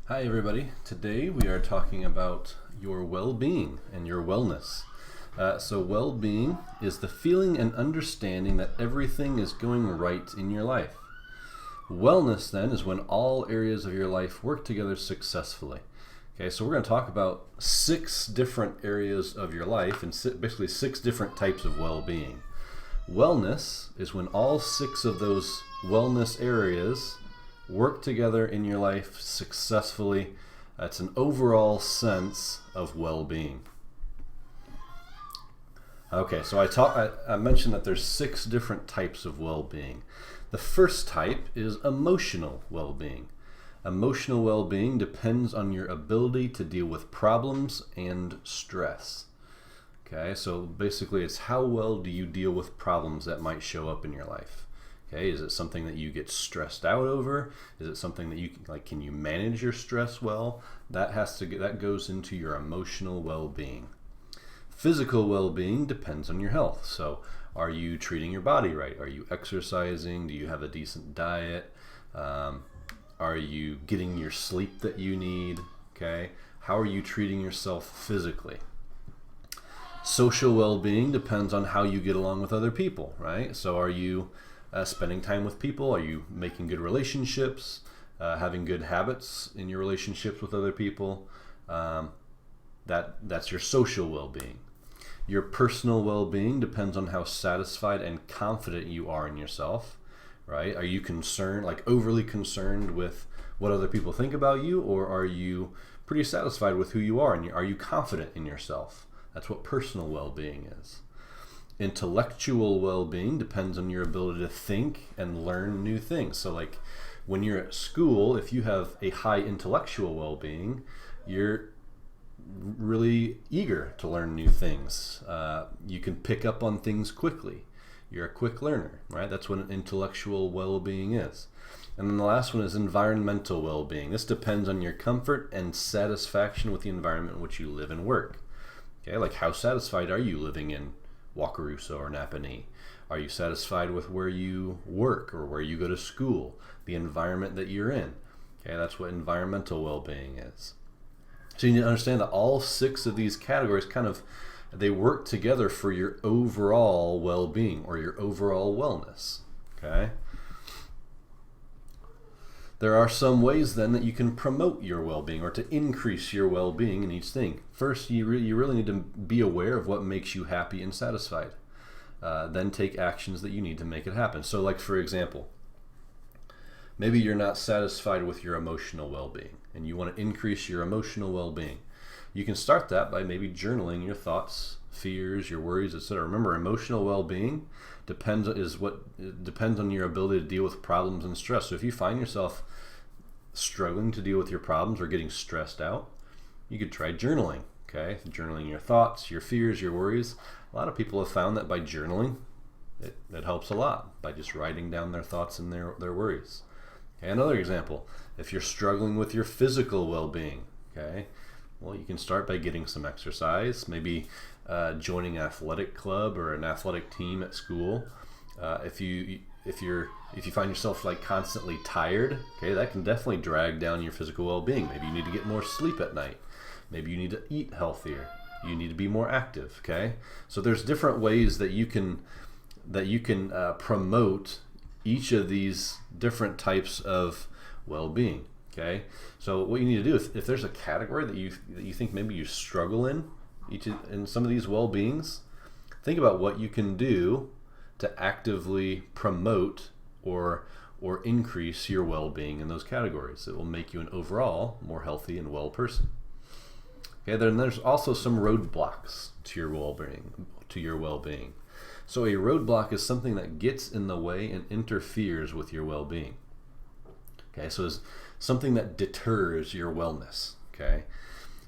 Hi everybody. Today we are talking about your well-being and your wellness. So well-being is the feeling and understanding that everything is going right in your life. Wellness then is when all areas of your life work together successfully. Okay, so we're going to talk about 6 different areas of your life and basically 6 different types of well-being. Wellness is when all 6 of those wellness areas work together in your life successfully. It's an overall sense of well-being. Okay, so I mentioned that there's 6 different types of well-being. The first type is emotional well-being. Emotional well-being depends on your ability to deal with problems and stress. Okay, so basically it's how well do you deal with problems that might show up in your life. Okay, is it something that you get stressed out over? Is it something that you can you manage your stress well? That goes into your emotional well-being. Physical well-being depends on your health. So, are you treating your body right? Are you exercising? Do you have a decent diet? Are you getting your sleep that you need? Okay, how are you treating yourself physically? Social well-being depends on how you get along with other people, right? So, are you spending time with people? Are you making good relationships? Having good habits in your relationships with other people? That's your social well-being. Your personal well-being depends on how satisfied and confident you are in yourself, right? Are you concerned, overly concerned with what other people think about you, or are you pretty satisfied with who you are, and are you confident in yourself? That's what personal well-being is. Intellectual well-being depends on your ability to think and learn new things. So when you're at school, if you have a high intellectual well-being, you're really eager to learn new things. You can pick up on things quickly. You're a quick learner, right? That's what an intellectual well-being is. And then the last one is environmental well-being. This depends on your comfort and satisfaction with the environment in which you live and work. Okay, like how satisfied are you living in Wakarusa or Napanee? Are you satisfied with where you work or where you go to school, the environment that you're in? Okay, that's what environmental well-being is. So you need to understand that all 6 of these categories they work together for your overall well-being or your overall wellness. Okay? There are some ways then that you can promote your well-being or to increase your well-being in each thing. First, you really need to be aware of what makes you happy and satisfied. Then take actions that you need to make it happen. So for example, maybe you're not satisfied with your emotional well-being and you want to increase your emotional well-being. You can start that by maybe journaling your thoughts, fears, your worries, etc. Remember, emotional well-being depends on your ability to deal with problems and stress. So if you find yourself struggling to deal with your problems or getting stressed out, you could try journaling. Okay, journaling your thoughts, your fears, your worries. A lot of people have found that by journaling, it helps a lot by just writing down their thoughts and their worries. Okay, another example, if you're struggling with your physical well-being, okay, well, you can start by getting some exercise, maybe joining an athletic club or an athletic team at school. If you find yourself constantly tired, okay, that can definitely drag down your physical well-being. Maybe you need to get more sleep at night. Maybe you need to eat healthier. You need to be more active. Okay, so there's different ways that you can promote each of these different types of well-being. Okay, so what you need to do is, if there's a category that you think maybe you struggle in some of these well-beings, think about what you can do to actively promote or increase your well-being in those categories. It will make you an overall more healthy and well person. Okay, then there's also some roadblocks to your well-being. So a roadblock is something that gets in the way and interferes with your well-being. Okay, so it's something that deters your wellness. Okay,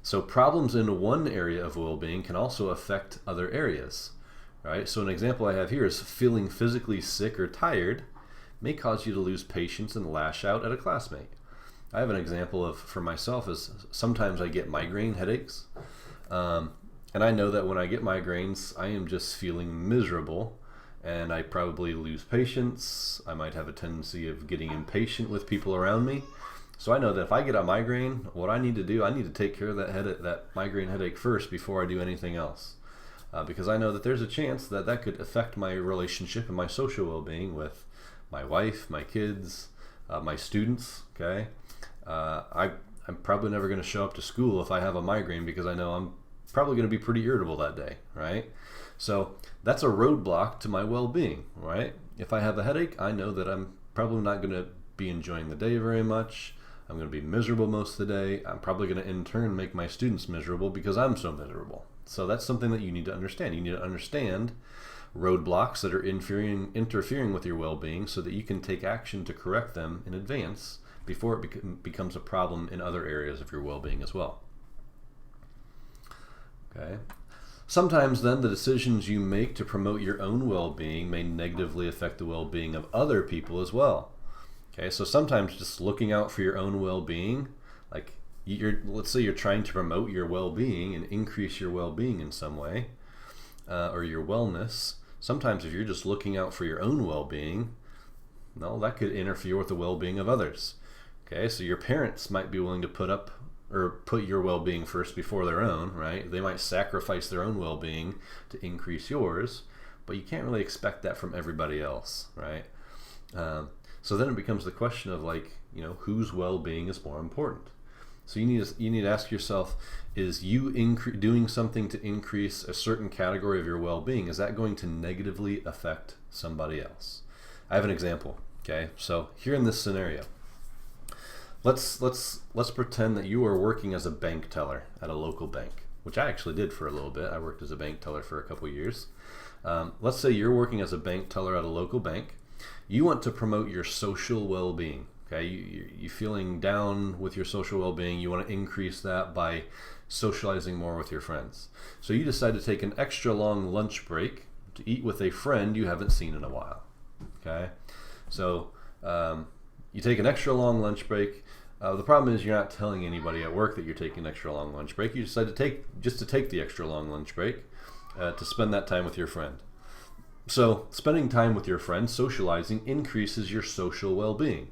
so problems in one area of well-being can also affect other areas. Right? So an example I have here is feeling physically sick or tired may cause you to lose patience and lash out at a classmate. I have an example for myself is sometimes I get migraine headaches, and I know that when I get migraines, I am just feeling miserable, and I probably lose patience. I might have a tendency of getting impatient with people around me, So I know that if I get a migraine, what I need to do, I need to take care of that migraine headache first before I do anything else. Because I know that there's a chance that that could affect my relationship and my social well-being with my wife, my kids, my students. Okay, I'm probably never going to show up to school if I have a migraine because I know I'm probably going to be pretty irritable that day, right? So that's a roadblock to my well-being, right? If I have a headache, I know that I'm probably not going to be enjoying the day very much. I'm going to be miserable most of the day. I'm probably going to in turn make my students miserable because I'm so miserable. So that's something that you need to understand. You need to understand roadblocks that are interfering with your well-being so that you can take action to correct them in advance before it becomes a problem in other areas of your well-being as well. Okay. Sometimes then the decisions you make to promote your own well-being may negatively affect the well-being of other people as well. Okay, so sometimes just looking out for your own well-being, like let's say you're trying to promote your well-being and increase your well-being in some way, or your wellness. Sometimes if you're just looking out for your own well-being, no, that could interfere with the well-being of others. Okay, so your parents might be willing to put your well-being first before their own, right? They might sacrifice their own well-being to increase yours, but you can't really expect that from everybody else, right? So then it becomes the question of whose well-being is more important. So you need to ask yourself, is you doing something to increase a certain category of your well-being, is that going to negatively affect somebody else? I have an example. Okay, so here in this scenario, let's pretend that you are working as a bank teller at a local bank, which I actually did for a little bit. I worked as a bank teller for a couple years. Let's say you're working as a bank teller at a local bank. You want to promote your social well-being. Okay, you're feeling down with your social well-being. You want to increase that by socializing more with your friends. So you decide to take an extra long lunch break to eat with a friend you haven't seen in a while. Okay, so you take an extra long lunch break. The problem is you're not telling anybody at work that you're taking an extra long lunch break. You decide to take the extra long lunch break to spend that time with your friend. So spending time with your friend, socializing, increases your social well-being.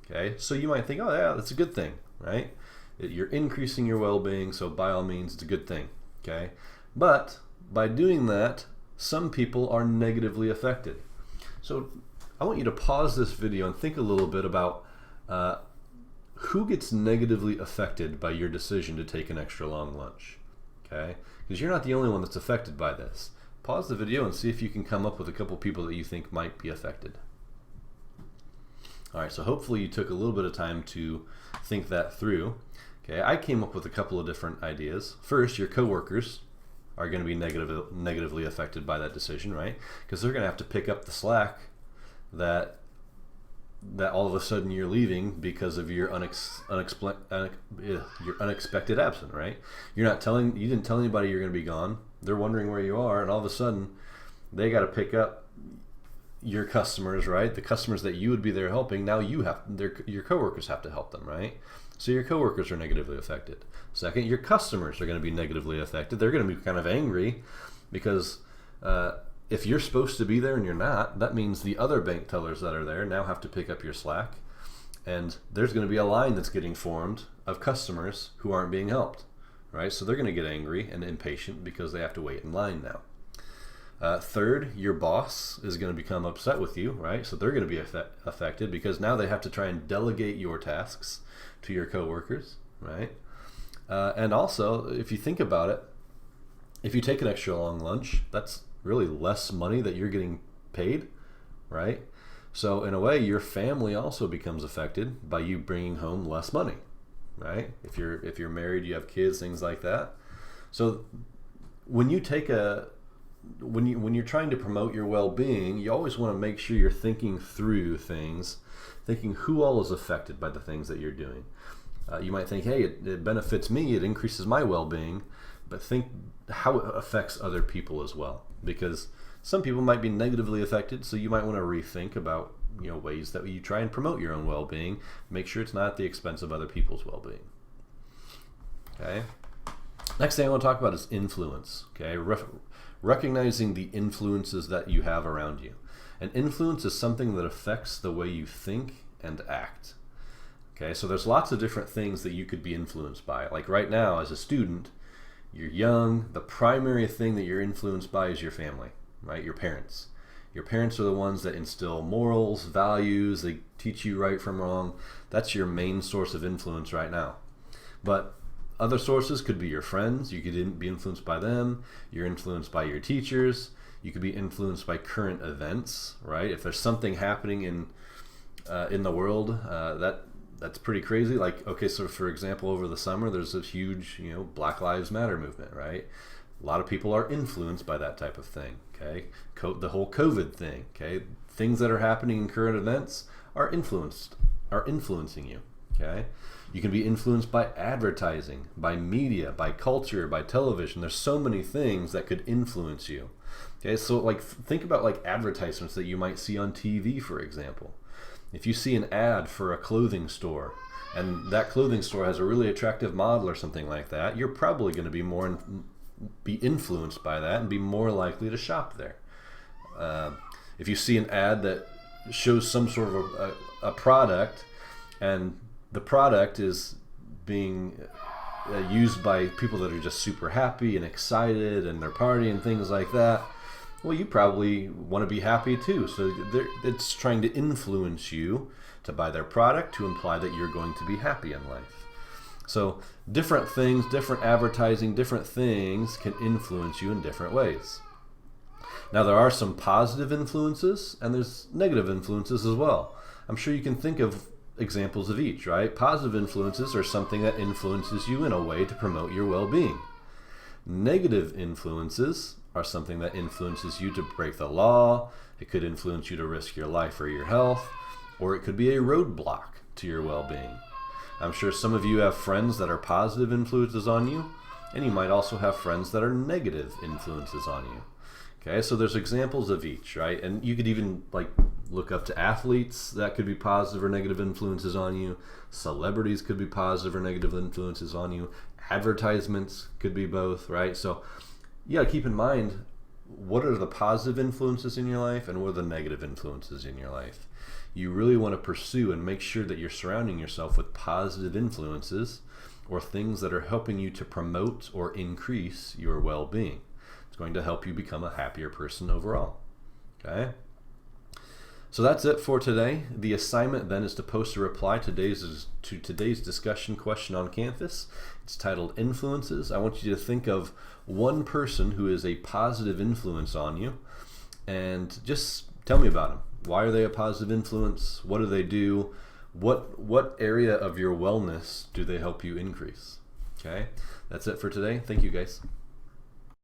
Okay, so you might think, oh yeah, that's a good thing, right? You're increasing your well-being, so by all means, it's a good thing. Okay, but by doing that, some people are negatively affected. So I want you to pause this video and think a little bit about who gets negatively affected by your decision to take an extra long lunch. Okay, because you're not the only one that's affected by this. Pause the video and see if you can come up with a couple people that you think might be affected. All right, so hopefully you took a little bit of time to think that through. Okay, I came up with a couple of different ideas. First, your coworkers are going to be negatively affected by that decision, right? Because they're going to have to pick up the slack that all of a sudden you're leaving because of your unexpected absence, right? You didn't tell anybody you're going to be gone. They're wondering where you are, and all of a sudden they got to pick up your customers, right? The customers that you would be there helping, now your coworkers have to help them, right? So your coworkers are negatively affected. Second, your customers are going to be negatively affected. They're going to be kind of angry because if you're supposed to be there and you're not, that means the other bank tellers that are there now have to pick up your slack, and there's going to be a line that's getting formed of customers who aren't being helped, right? So they're going to get angry and impatient because they have to wait in line now. Third, your boss is going to become upset with you, right? So they're going to be affected because now they have to try and delegate your tasks to your coworkers, right? And also, if you think about it, if you take an extra long lunch, that's really less money that you're getting paid, right? So in a way, your family also becomes affected by you bringing home less money, right? If you're married, you have kids, things like that. So when you're trying to promote your well-being, you always want to make sure you're thinking through things, thinking who all is affected by the things that you're doing. You might think, hey, it benefits me, it increases my well-being, but think how it affects other people as well, because some people might be negatively affected, so you might want to rethink about ways that you try and promote your own well-being. Make sure it's not at the expense of other people's well-being. Okay. Next thing I want to talk about is influence. Okay. Recognizing the influences that you have around you. An influence is something that affects the way you think and act. Okay, so there's lots of different things that you could be influenced by. Like right now, as a student, you're young. The primary thing that you're influenced by is your family, right? Your parents. Your parents are the ones that instill morals, values, they teach you right from wrong. That's your main source of influence right now. But other sources could be your friends. You could be influenced by them. You're influenced by your teachers. You could be influenced by current events, right? If there's something happening in the world that's pretty crazy. Like, okay, so for example, over the summer, there's this huge, Black Lives Matter movement, right? A lot of people are influenced by that type of thing, okay? The whole COVID thing, okay? Things that are happening in current events are influencing you, okay? You can be influenced by advertising, by media, by culture, by television. There's so many things that could influence you, okay? So like, think about like advertisements that you might see on TV, for example. If you see an ad for a clothing store, and that clothing store has a really attractive model or something like that, you're probably going to be influenced by that and be more likely to shop there. If you see an ad that shows some sort of a product, and the product is being used by people that are just super happy and excited and they're partying and things like that, well, you probably want to be happy too. So it's trying to influence you to buy their product to imply that you're going to be happy in life. So different things, different advertising, different things can influence you in different ways. Now there are some positive influences and there's negative influences as well. I'm sure you can think of examples of each, right? Positive influences are something that influences you in a way to promote your well-being. Negative influences are something that influences you to break the law. It could influence you to risk your life or your health, or it could be a roadblock to your well-being. I'm sure some of you have friends that are positive influences on you, and you might also have friends that are negative influences on you. Okay, so there's examples of each, right? And you could even like look up to athletes that could be positive or negative influences on you. Celebrities could be positive or negative influences on you. Advertisements could be both, right? So you gotta keep in mind, what are the positive influences in your life and what are the negative influences in your life? You really want to pursue and make sure that you're surrounding yourself with positive influences or things that are helping you to promote or increase your well-being. It's going to help you become a happier person overall. Okay? So that's it for today. The assignment then is to post a reply to today's discussion question on Canvas. It's titled Influences. I want you to think of one person who is a positive influence on you and just tell me about them. Why are they a positive influence? What do they do? What area of your wellness do they help you increase? Okay, that's it for today. Thank you, guys.